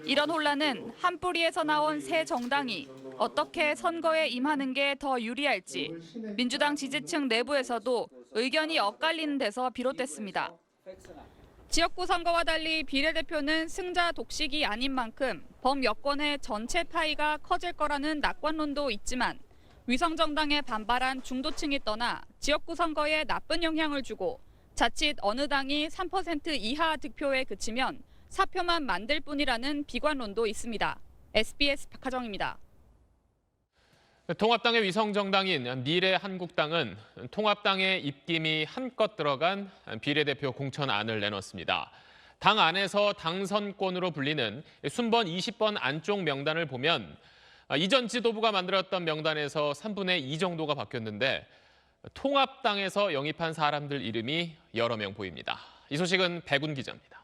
이런 혼란은 한 뿌리에서 나온 새 정당이 어떻게 선거에 임하는 게 더 유리할지 민주당 지지층 내부에서도 의견이 엇갈리는 데서 비롯됐습니다. 지역구 선거와 달리 비례대표는 승자 독식이 아닌 만큼 범여권의 전체 파이가 커질 거라는 낙관론도 있지만 위성정당에 반발한 중도층이 떠나 지역구 선거에 나쁜 영향을 주고 자칫 어느 당이 3% 이하 득표에 그치면 사표만 만들 뿐이라는 비관론도 있습니다. SBS 박하정입니다. 통합당의 위성정당인 미래한국당은 통합당의 입김이 한껏 들어간 비례대표 공천안을 내놨습니다. 당 안에서 당선권으로 불리는 순번 20번 안쪽 명단을 보면 이전 지도부가 만들었던 명단에서 3분의 2 정도가 바뀌었는데 통합당에서 영입한 사람들 이름이 여러 명 보입니다. 이 소식은 백운 기자입니다.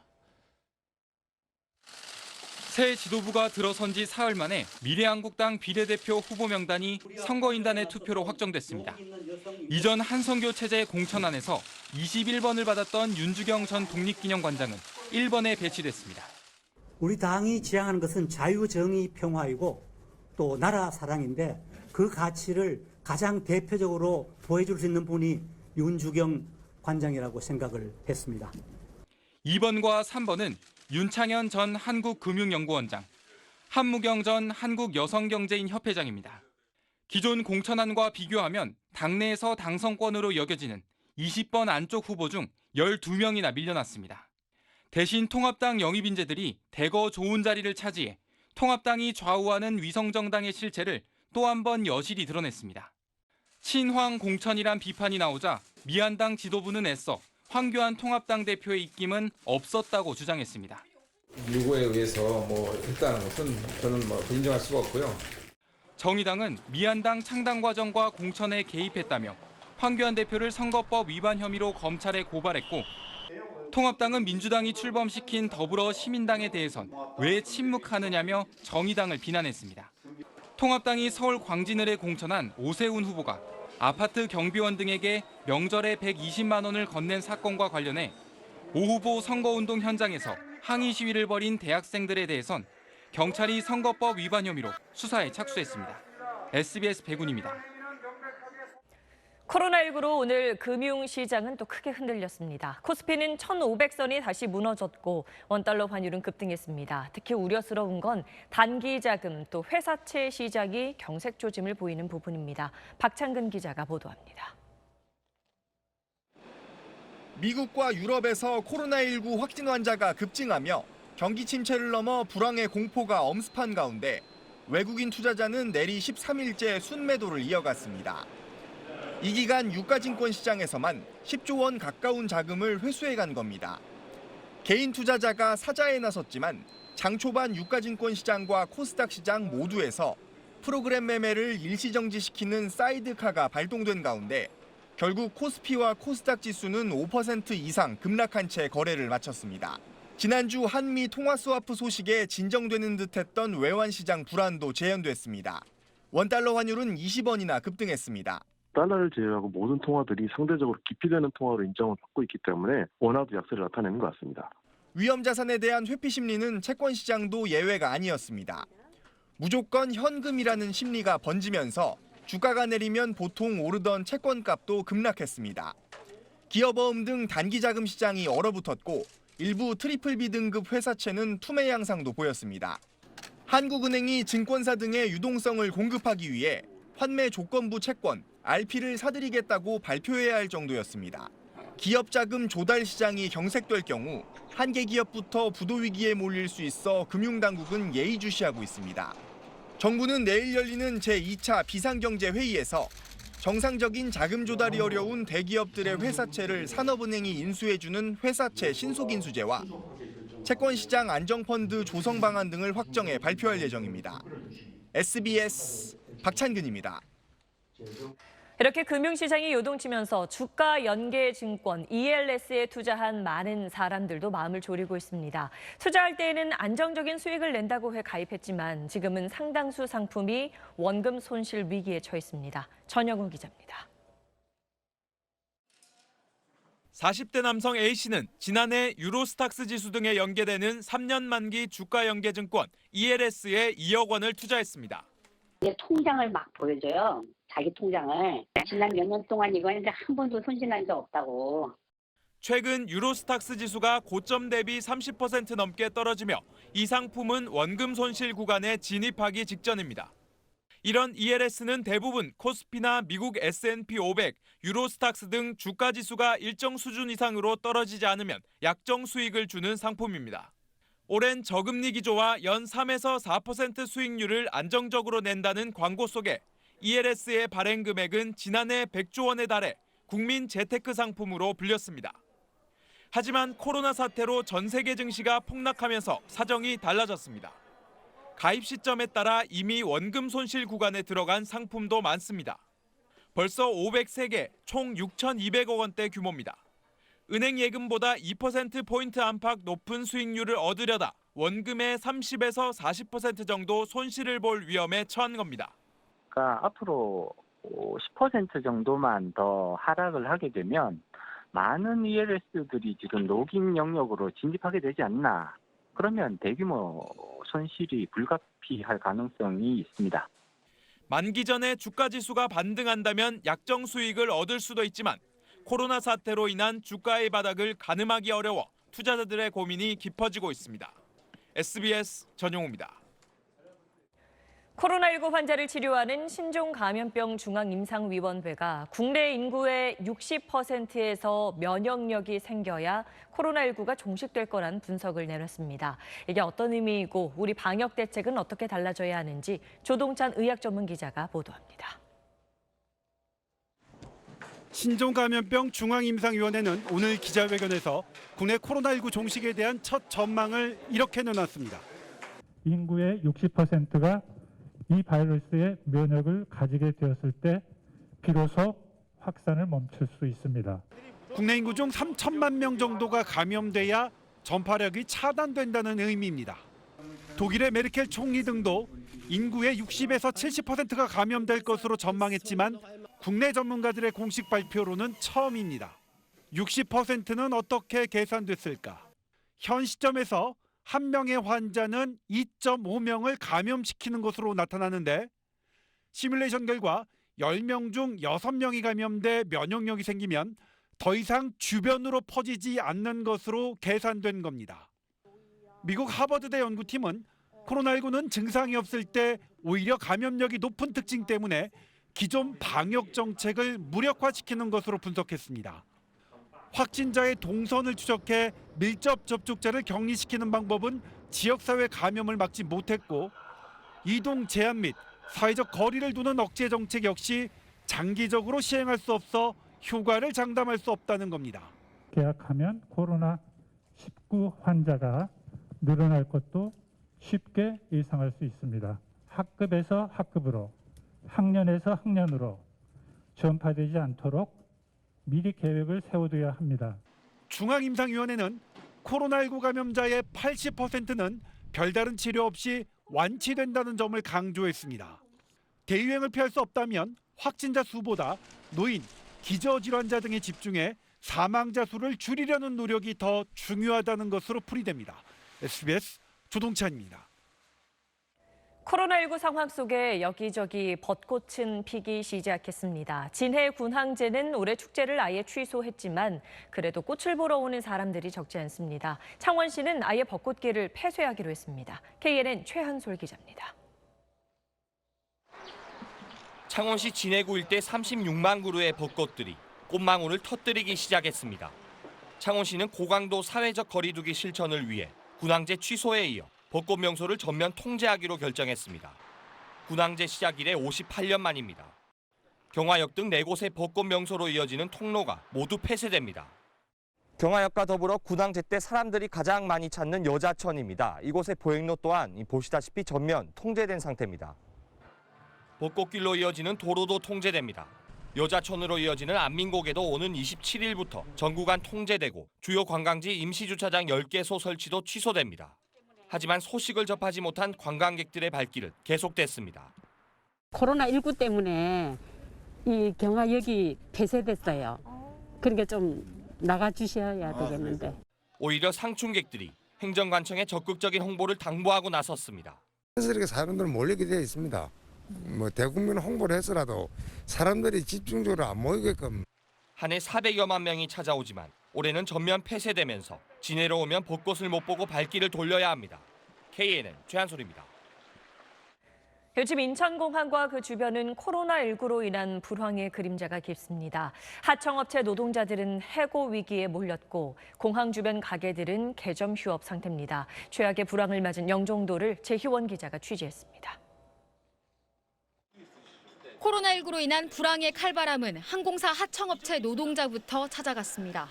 새 지도부가 들어선 지 사흘 만에 미래한국당 비례대표 후보 명단이 선거인단의 투표로 확정됐습니다. 이전 한선교 체제의 공천안에서 21번을 받았던 윤주경 전 독립기념관장은 1번에 배치됐습니다. 우리 당이 지향하는 것은 자유, 정의, 평화이고 또 나라 사랑인데 그 가치를 가장 대표적으로 보여줄 수 있는 분이 윤주경 관장이라고 생각을 했습니다. 2번과 3번은 윤창현 전 한국금융연구원장, 한무경 전 한국여성경제인협회장입니다. 기존 공천안과 비교하면 당내에서 당선권으로 여겨지는 20번 안쪽 후보 중 12명이나 밀려났습니다. 대신 통합당 영입 인재들이 대거 좋은 자리를 차지해 통합당이 좌우하는 위성정당의 실체를 또 한 번 여실히 드러냈습니다. 친황 공천이란 비판이 나오자 미한당 지도부는 애써 황교안 통합당 대표의 입김은 없었다고 주장했습니다. 누구에 의해서 했다는 것은 저는 인정할 수가 없고요. 정의당은 미한당 창당 과정과 공천에 개입했다며 황교안 대표를 선거법 위반 혐의로 검찰에 고발했고, 통합당은 민주당이 출범시킨 더불어시민당에 대해선 왜 침묵하느냐며 정의당을 비난했습니다. 통합당이 서울 광진을에 공천한 오세훈 후보가 아파트 경비원 등에게 명절에 120만 원을 건넨 사건과 관련해 오 후보 선거운동 현장에서 항의 시위를 벌인 대학생들에 대해선 경찰이 선거법 위반 혐의로 수사에 착수했습니다. SBS 백운입니다. 코로나19로 오늘 금융시장은 또 크게 흔들렸습니다. 코스피는 1,500선이 다시 무너졌고 원달러 환율은 급등했습니다. 특히 우려스러운 건 단기자금 또 회사채 시장이 경색 조짐을 보이는 부분입니다. 박창근 기자가 보도합니다. 미국과 유럽에서 코로나19 확진 환자가 급증하며 경기 침체를 넘어 불황의 공포가 엄습한 가운데 외국인 투자자는 내리 13일째 순매도를 이어갔습니다. 이 기간 유가증권 시장에서만 10조 원 가까운 자금을 회수해 간 겁니다. 개인 투자자가 사자에 나섰지만 장 초반 유가증권 시장과 코스닥 시장 모두에서 프로그램 매매를 일시정지시키는 사이드카가 발동된 가운데 결국 코스피와 코스닥 지수는 5% 이상 급락한 채 거래를 마쳤습니다. 지난주 한미 통화스와프 소식에 진정되는 듯했던 외환시장 불안도 재현됐습니다. 원달러 환율은 20원이나 급등했습니다. 달러를 제외하고 모든 통화들이 상대적으로 깊이되는 통화로 인정을 받고 있기 때문에 원화도 약세를 나타내는 것 같습니다. 위험 자산에 대한 회피 심리는 채권 시장도 예외가 아니었습니다. 무조건 현금이라는 심리가 번지면서 주가가 내리면 보통 오르던 채권값도 급락했습니다. 기업어음 등 단기자금 시장이 얼어붙었고 일부 트리플B 등급 회사채는 투매 양상도 보였습니다. 한국은행이 증권사 등의 유동성을 공급하기 위해 환매 조건부 채권, RP를 사들이겠다고 발표해야 할 정도였습니다. 기업자금 조달 시장이 경색될 경우 한계 기업부터 부도 위기에 몰릴 수 있어 금융당국은 예의주시하고 있습니다. 정부는 내일 열리는 제2차 비상경제회의에서 정상적인 자금 조달이 어려운 대기업들의 회사채를 산업은행이 인수해주는 회사채 신속인수제와 채권시장 안정펀드 조성 방안 등을 확정해 발표할 예정입니다. SBS 박찬근입니다. 이렇게 금융시장이 요동치면서 주가 연계증권 ELS에 투자한 많은 사람들도 마음을 졸이고 있습니다. 투자할 때에는 안정적인 수익을 낸다고 해 가입했지만 지금은 상당수 상품이 원금 손실 위기에 처했습니다. 전영우 기자입니다. 40대 남성 A씨는 지난해 유로스탁스 지수 등에 연계되는 3년 만기 주가 연계증권 ELS에 2억 원을 투자했습니다. 통장을 막 보여줘요. 자기 통장을. 지난 몇 년 동안 이거 했는데 한 번도 손실난 적 없다고. 최근 유로스탁스 지수가 고점 대비 30% 넘게 떨어지며 이 상품은 원금 손실 구간에 진입하기 직전입니다. 이런 ELS는 대부분 코스피나 미국 S&P 500, 유로스탁스 등 주가 지수가 일정 수준 이상으로 떨어지지 않으면 약정 수익을 주는 상품입니다. 오랜 저금리 기조와 연 3에서 4% 수익률을 안정적으로 낸다는 광고 속에 ELS의 발행 금액은 지난해 100조 원에 달해 국민 재테크 상품으로 불렸습니다. 하지만 코로나 사태로 전 세계 증시가 폭락하면서 사정이 달라졌습니다. 가입 시점에 따라 이미 원금 손실 구간에 들어간 상품도 많습니다. 벌써 503개, 총 6,200억 원대 규모입니다. 은행 예금보다 2%포인트 안팎 높은 수익률을 얻으려다 원금의 30에서 40% 정도 손실을 볼 위험에 처한 겁니다. 그러니까 앞으로 10% 정도만 더 하락을 하게 되면 많은 ELS들이 지금 녹인 영역으로 진입하게 되지 않나. 그러면 대규모 손실이 불가피할 가능성이 있습니다. 만기 전에 주가 지수가 반등한다면 약정 수익을 얻을 수도 있지만 코로나 사태로 인한 주가의 바닥을 가늠하기 어려워 투자자들의 고민이 깊어지고 있습니다. SBS 전용우입니다. 코로나19 환자를 치료하는 신종감염병 중앙임상위원회가 국내 인구의 60%에서 면역력이 생겨야 코로나19가 종식될 거란 분석을 내놨습니다. 이게 어떤 의미이고 우리 방역 대책은 어떻게 달라져야 하는지 조동찬 의학 전문 기자가 보도합니다. 신종감염병 중앙임상위원회는 오늘 기자회견에서 국내 코로나19 종식에 대한 첫 전망을 이렇게 내놨습니다. 인구의 60%가 이 바이러스의 면역을 가지게 되었을 때 비로소 확산을 멈출 수 있습니다. 국내 인구 중 3천만 명 정도가 감염돼야 전파력이 차단된다는 의미입니다. 독일의 메르켈 총리 등도 인구의 60에서 70%가 감염될 것으로 전망했지만 국내 전문가들의 공식 발표로는 처음입니다. 60%는 어떻게 계산됐을까? 현 시점에서 한 명의 환자는 2.5명을 감염시키는 것으로 나타나는데 시뮬레이션 결과 10명 중 6명이 감염돼 면역력이 생기면 더 이상 주변으로 퍼지지 않는 것으로 계산된 겁니다. 미국 하버드대 연구팀은 코로나19는 증상이 없을 때 오히려 감염력이 높은 특징 때문에 기존 방역 정책을 무력화시키는 것으로 분석했습니다. 확진자의 동선을 추적해 밀접 접촉자를 격리시키는 방법은 지역사회 감염을 막지 못했고 이동 제한 및 사회적 거리를 두는 억제 정책 역시 장기적으로 시행할 수 없어 효과를 장담할 수 없다는 겁니다. 계약하면 코로나19 환자가 늘어날 것도 쉽게 예상할 수 있습니다. 학급에서 학급으로, 학년에서 학년으로 전파되지 않도록 미리 계획을 세워둬야 합니다. 중앙임상위원회는 코로나19 감염자의 80%는 별다른 치료 없이 완치된다는 점을 강조했습니다. 대유행을 피할 수 없다면 확진자 수보다 노인, 기저질환자 등에 집중해 사망자 수를 줄이려는 노력이 더 중요하다는 것으로 풀이됩니다. SBS 조동찬입니다. 코로나19 상황 속에 여기저기 벚꽃은 피기 시작했습니다. 진해 군항제는 올해 축제를 아예 취소했지만 그래도 꽃을 보러 오는 사람들이 적지 않습니다. 창원시는 아예 벚꽃길을 폐쇄하기로 했습니다. KNN 최한솔 기자입니다. 창원시 진해구 일대 36만 그루의 벚꽃들이 꽃망울을 터뜨리기 시작했습니다. 창원시는 고강도 사회적 거리두기 실천을 위해 군항제 취소에 이어 벚꽃 명소를 전면 통제하기로 결정했습니다. 군항제 시작 이래 58년 만입니다. 경화역 등 4곳의 벚꽃 명소로 이어지는 통로가 모두 폐쇄됩니다. 경화역과 더불어 군항제 때 사람들이 가장 많이 찾는 여자천입니다. 이곳의 보행로 또한 보시다시피 전면 통제된 상태입니다. 벚꽃길로 이어지는 도로도 통제됩니다. 여자천으로 이어지는 안민곡에도 오는 27일부터 전 구간 통제되고 주요 관광지 임시주차장 10개소 설치도 취소됩니다. 하지만 소식을 접하지 못한 관광객들의 발길은 계속됐습니다. 코로나19 때문에 이 경화역이 폐쇄됐어요. 그러니까 좀 나가주셔야 되겠는데. 오히려 상춘객들이 행정관청에 적극적인 홍보를 당부하고 나섰습니다. 자연스럽게 사람들은 몰리게 되어 있습니다. 대국민 홍보를 해서라도 사람들이 집중적으로 안 모이게끔. 한 해 400여만 명이 찾아오지만 올해는 전면 폐쇄되면서 진해로 오면 벚꽃을 못 보고 발길을 돌려야 합니다. KNN 최한솔입니다. 요즘 인천공항과 그 주변은 코로나19로 인한 불황의 그림자가 깊습니다. 하청업체 노동자들은 해고 위기에 몰렸고 공항 주변 가게들은 개점 휴업 상태입니다. 최악의 불황을 맞은 영종도를 재희원 기자가 취재했습니다. 코로나19로 인한 불황의 칼바람은 항공사 하청업체 노동자부터 찾아갔습니다.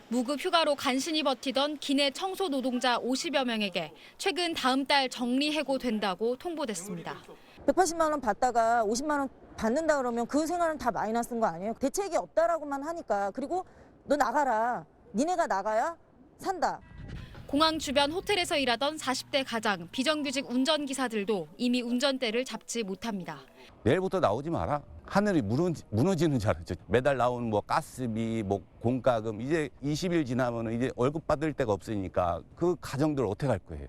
무급 휴가로 간신히 버티던 기내 청소 노동자 50여 명에게 최근 다음 달 정리해고된다고 통보됐습니다. 180만 원 받다가 50만 원 받는다 그러면 그 생활은 다 마이너스인 거 아니에요? 대책이 없다라고만 하니까. 그리고 너 나가라. 니네가 나가야 산다. 공항 주변 호텔에서 일하던 40대 가장, 비정규직 운전기사들도 이미 운전대를 잡지 못합니다. 내일부터 나오지 마라. 하늘이 무너지는 줄 알았죠. 매달 나오는 가스비, 공과금 이제 20일 지나면 이제 월급 받을 데가 없으니까 그 가정들 어떻게 할 거예요?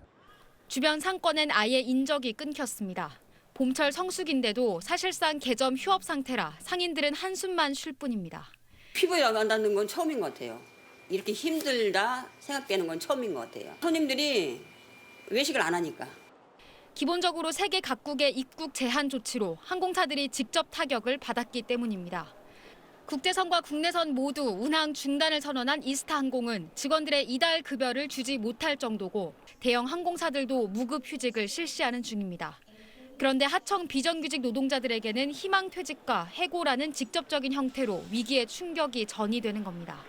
주변 상권엔 아예 인적이 끊겼습니다. 봄철 성수기인데도 사실상 개점 휴업 상태라 상인들은 한숨만 쉴 뿐입니다. 피부에 나간다는 건 처음인 것 같아요. 이렇게 힘들다 생각되는 건 처음인 것 같아요. 손님들이 외식을 안 하니까. 기본적으로 세계 각국의 입국 제한 조치로 항공사들이 직접 타격을 받았기 때문입니다. 국제선과 국내선 모두 운항 중단을 선언한 이스타항공은 직원들의 이달 급여를 주지 못할 정도고 대형 항공사들도 무급 휴직을 실시하는 중입니다. 그런데 하청 비정규직 노동자들에게는 희망퇴직과 해고라는 직접적인 형태로 위기의 충격이 전이되는 겁니다.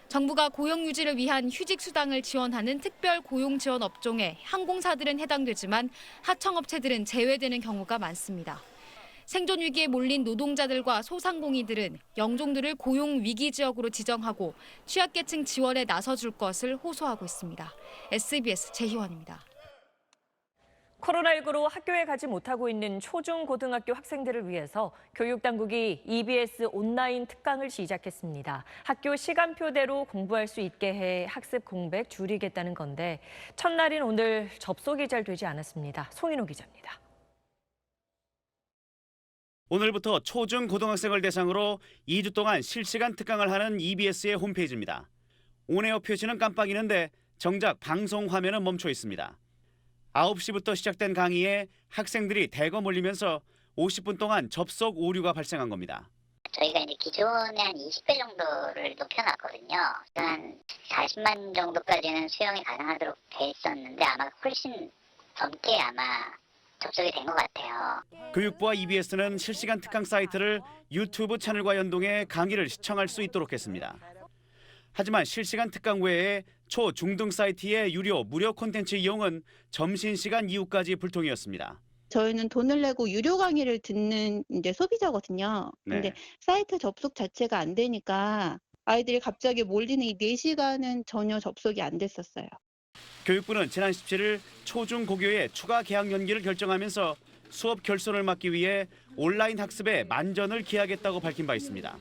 정부가 고용 유지를 위한 휴직 수당을 지원하는 특별 고용 지원 업종에 항공사들은 해당되지만 하청업체들은 제외되는 경우가 많습니다. 생존 위기에 몰린 노동자들과 소상공인들은 영종도를 고용 위기 지역으로 지정하고 취약계층 지원에 나서줄 것을 호소하고 있습니다. SBS 재희원입니다. 코로나19로 학교에 가지 못하고 있는 초중고등학교 학생들을 위해서 교육당국이 EBS 온라인 특강을 시작했습니다. 학교 시간표대로 공부할 수 있게 해 학습 공백 줄이겠다는 건데 첫날인 오늘 접속이 잘 되지 않았습니다. 송인호 기자입니다. 오늘부터 초중 고등학생을 대상으로 2주 동안 실시간 특강을 하는 EBS의 홈페이지입니다. 온에어 표시는 깜빡이는데 정작 방송 화면은 멈춰 있습니다. 9시부터 시작된 강의에 학생들이 대거 몰리면서 50분 동안 접속 오류가 발생한 겁니다. 저희가 이제 기존에 한 20배 정도를 높여놨거든요. 한 40만 정도까지는 수용이 가능하도록 돼 있었는데 아마 훨씬 넘게 아마 접속이 된 것 같아요. 교육부와 EBS는 실시간 특강 사이트를 유튜브 채널과 연동해 강의를 시청할 수 있도록 했습니다. 하지만 실시간 특강 외에 초, 중등 사이트의 무료 콘텐츠 이용은 점심시간 이후까지 불통이었습니다. 저희는 돈을 내고 유료 강의를 듣는 이제 소비자거든요. 근데 네. 사이트 접속 자체가 안 되니까 아이들이 갑자기 몰리는 이 4시간은 전혀 접속이 안 됐었어요. 교육부는 지난 17일 초중 고교의 추가 개학 연기를 결정하면서 수업 결손을 막기 위해 온라인 학습에 만전을 기하겠다고 밝힌 바 있습니다.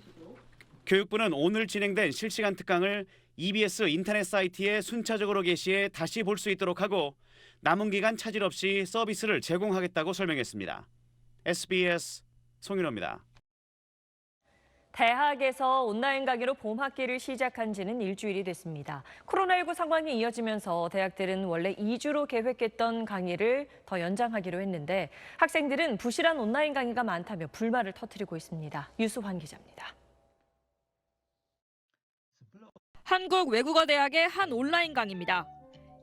교육부는 오늘 진행된 실시간 특강을 EBS 인터넷 사이트에 순차적으로 게시해 다시 볼 수 있도록 하고 남은 기간 차질 없이 서비스를 제공하겠다고 설명했습니다. SBS 송윤호입니다. 대학에서 온라인 강의로 봄학기를 시작한 지는 일주일이 됐습니다. 코로나19 상황이 이어지면서 대학들은 원래 2주로 계획했던 강의를 더 연장하기로 했는데 학생들은 부실한 온라인 강의가 많다며 불만을 터뜨리고 있습니다. 유수환 기자입니다. 한국외국어대학의 한 온라인 강의입니다.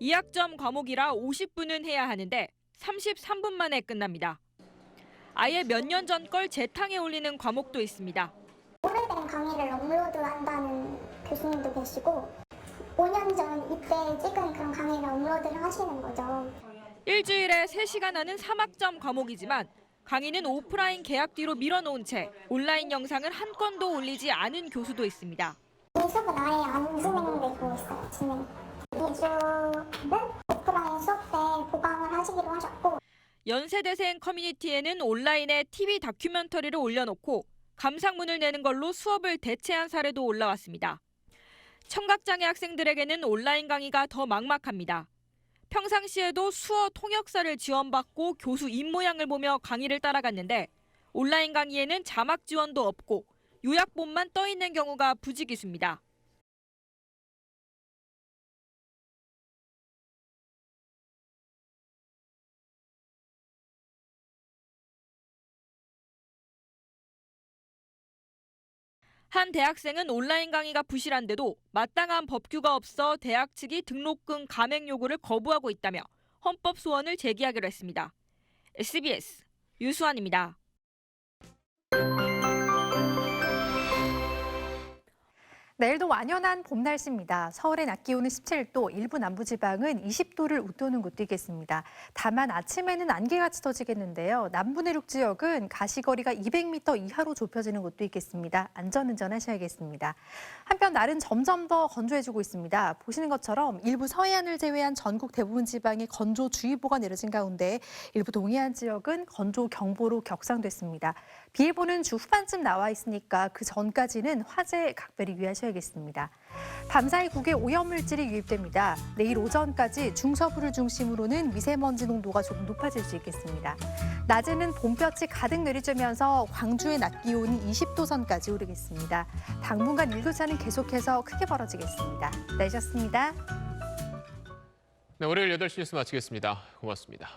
2학점 과목이라 50분은 해야 하는데 33분 만에 끝납니다. 아예 몇 년 전 걸 재탕에 올리는 과목도 있습니다. 오래된 강의를 업로드한다는 교수님도 계시고 5년 전 이때 찍은 그런 강의를 업로드를 하시는 거죠. 일주일에 3시간 하는 3학점 과목이지만 강의는 오프라인 개학 뒤로 밀어놓은 채 온라인 영상을 한 건도 올리지 않은 교수도 있습니다. 이 수업은 아예 안 진행되고 있어요. 진행. 2주는 오프라인 수업 때 보강을 하시기로 하셨고 연세대생 커뮤니티에는 온라인에 TV 다큐멘터리를 올려놓고 감상문을 내는 걸로 수업을 대체한 사례도 올라왔습니다. 청각장애 학생들에게는 온라인 강의가 더 막막합니다. 평상시에도 수어 통역사를 지원받고 교수 입모양을 보며 강의를 따라갔는데 온라인 강의에는 자막 지원도 없고 요약본만 떠 있는 경우가 부지기수입니다. 한 대학생은 온라인 강의가 부실한데도 마땅한 법규가 없어 대학 측이 등록금 감액 요구를 거부하고 있다며 헌법 소원을 제기하기로 했습니다. SBS 유수환입니다. 내일도 완연한 봄 날씨입니다. 서울의 낮 기온은 17도, 일부 남부지방은 20도를 웃도는 곳도 있겠습니다. 다만 아침에는 안개가 짙어지겠는데요. 남부 내륙 지역은 가시거리가 200m 이하로 좁혀지는 곳도 있겠습니다. 안전운전 하셔야겠습니다. 한편 날은 점점 더 건조해지고 있습니다. 보시는 것처럼 일부 서해안을 제외한 전국 대부분 지방에 건조주의보가 내려진 가운데 일부 동해안 지역은 건조경보로 격상됐습니다. 비 예보는 주 후반쯤 나와 있으니까 그 전까지는 화재 각별히 유의하셔야겠습니다. 밤사이 국에 오염물질이 유입됩니다. 내일 오전까지 중서부를 중심으로는 미세먼지 농도가 조금 높아질 수 있겠습니다. 낮에는 봄볕이 가득 내리쬐면서 광주의 낮 기온이 20도 선까지 오르겠습니다. 당분간 일교차는 계속해서 크게 벌어지겠습니다. 날씨였습니다. 네, 월요일 8시 뉴스 마치겠습니다. 고맙습니다.